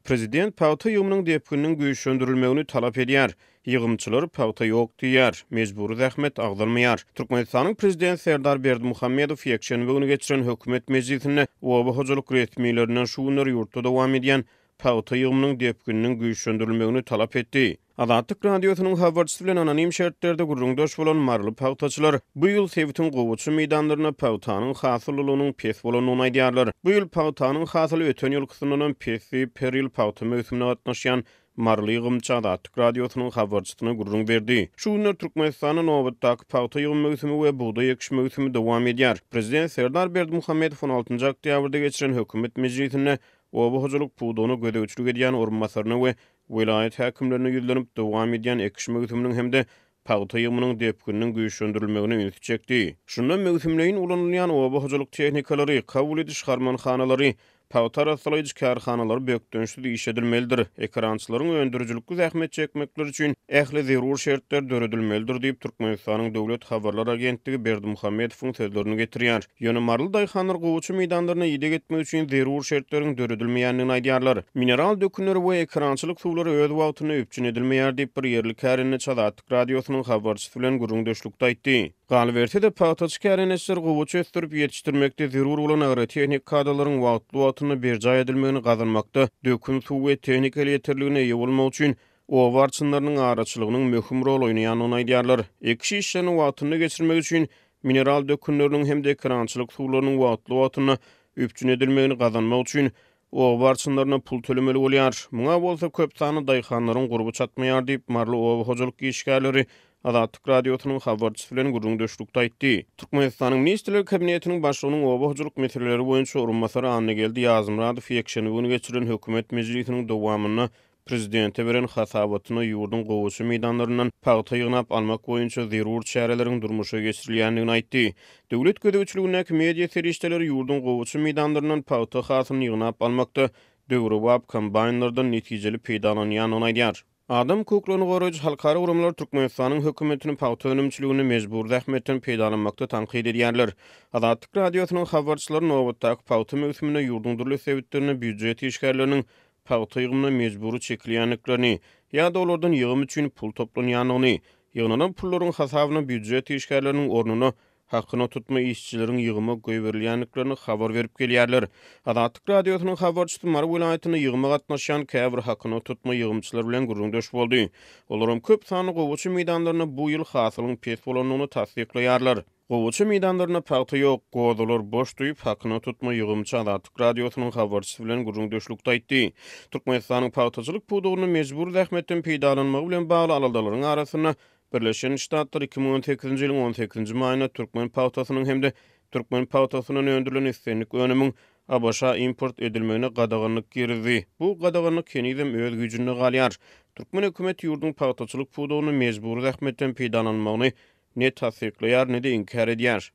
Prezident paýta ýygynyň depkiniň güýçlendirilmegini talap edýär. Ýygymçylar paýta ýok diýär, mejbury zähmet agdalmaýar. Türkmenistanyň prezidenti Serdar Berdimuhammedow ýekşenbe güni geçiren hökümet mejlisinde oba hojalyk resmiýetlerinden şu günler ýurtda dowam edýän paýta ýygynyň depkiniň güýçlendirilmegini talap etdi. Adatyk radiosynyň habarçysy bilen anonim şertlerde gurrundaş bolan marly paýtaçylar bu ýyl Sewitin gowuçy meýdanlaryna paýtanyň hasylylygynyň pes bolanyny aýdýarlar. Bu ýyl paýtanyň hasyly öten ýyl kysyndan pesi per ýyl paýta möhümine gatnaşýan marly ýygymçy Adatyk radiosynyň habarçysyna gurrun berdi. Şu günler Türkmenistanyň nowatdaky paýta ýygym möhümi we buğda ýekiş möhümi dowam edýär. Prezident Serdar Berdimuhammedow 16-njy oktýabrda geçiren hökümet mejlisinde oba hojalyk buğdany gödäwçilik edýän orunbasaryny we vilayet häkimlerine ýüzlenip dowam edýän ekiş möhüminiň hemde paýta ýygymynyň depkiniň güýçlendirilmegini ümit çekdi. Şundan möhümleýin ulanylýan oba hojalyk tehnikalary, kabul ediş harmanhanalary, paýta rasalaýjy karhanalar bökdönüşli iş edilmelidir. Ekrançylaryň öndürüjülükli zähmet çekmekleri üçin ähli zerur şertler döredilmelidir diýip Türkmenistanyň döwlet habarlar agentligi Berdimuhammedowyň sözlerini getirýär. Ýöne marly daýhanlar gowuçy meýdanlaryna ýyda getmek üçin zerur şertleriň döredilmeýändigini aýdýarlar. Mineral dökünleri we ekrançylyk suwlary öz wagtyny üpçün edilmeýär diýip bir ýerlik kärini Adatyk radiosynyň habarçysy bilen gurrundaşlykda aýtdy. Galberti de paýtaçy kärenetler gowuçy ösdürip ýetişdirmekde zerur bolan agry tehnik kadrlaryň wagtly bir jaý edilmegini gazanmakda dökün suw we tehnikal ýeterligine ýa bolmak üçin o warçynlarynyň araçylygynyň möhüm rol oýnaýanyny aýdýarlar. Iki işlerini wagtyny geçirmek üçin mineral dökünleriniň hem de ekrançylyk suwlarynyň wagtly üpçün edilmegini gazanmak üçin o warçynlaryna pul tölemeli bolýar. Muňa bolsa köp sany daýhanlaryň gurby çatmaýar diýip marly o hojalyk işgärleri Adatyk radiosynyň habarçysy bilen gurrundaşlykda aýtdy. Türkmenistanyň Ministrler Kabinetiniň başlygynyň oba hojalyk meseleleri boýunça orunbasary Anna geldi Ýazymradow ýekşenbe güni geçiren hökümet mejlisiniň dowamyny prezidente beren hasabatyny ýurdun gowuçy meýdanlaryndan paýta ýygnap almak boýunça zerur çäreleriň durmuşa geçirilýändigini aýtdy. Döwlet gödäwçiligine media serişdeleri ýurdun gowuçy meýdanlaryndan paýta hasyny ýygnap almakda döwrewap kombaynlardan netijeli peýdalanýanyny aýdýar. Adam hukuklaryny goraýjy halkara gurumlar Türkmenistanyň hökümetiniň paýta önümçiligini mejbur zähmetten peýdalanmakda tanqid edýärler. Adatyk radiosynyň habarçylary nowatdaky paýta möhümine ýurdun durly sebäplerini büdjet işgärleriniň paýta ýygymyna mejburi çekilýänliklerini ýa-da olardan ýygym üçin pul toplanýanyny, ýygnanan pullaryň hasabyna büdjet işgärleriniň ornuny hakyna tutma işçileriň ýygyma goýberilýänliklerini habar berip gelýärler. Adatyk radiosynyň habarçysy Mar vilayatyny ýygyma gatnaşan käbir hakyna tutma ýygymçylar bilen gurrundaş boldy. Olaryň köp sany gowuçy meýdanlaryna bu ýyl hasylyň pes bolanyny tasdikleýärler. Gowuçy meýdanlaryna paýta ýok, gozalar boş duýup hakyna tutma ýygymçy Adatyk radiosynyň habarçysy bilen gurrundaşlykda aýtdy. Türkmenistanyň paýtaçylyk pudugyny mejbur zähmetten peýdalanmagy bilen bagly alaldylaryň arasyna Birleşen Ştatlar 2018-nji ýylyň 18-nji maýyna Türkmen paýtasynyň hemde Türkmen paýtasynyň öndürilen islenlik önümiň Abaşa import edilmegine gadaganyk girdi. Bu gadaganyk kenizem öz güýjünde galýar. Türkmen hökümeti ýurdun paýtaçylyk pudugyny mejbur zähmetten peýdalanmagyny ne tasdikleýär ne de inkar edýär.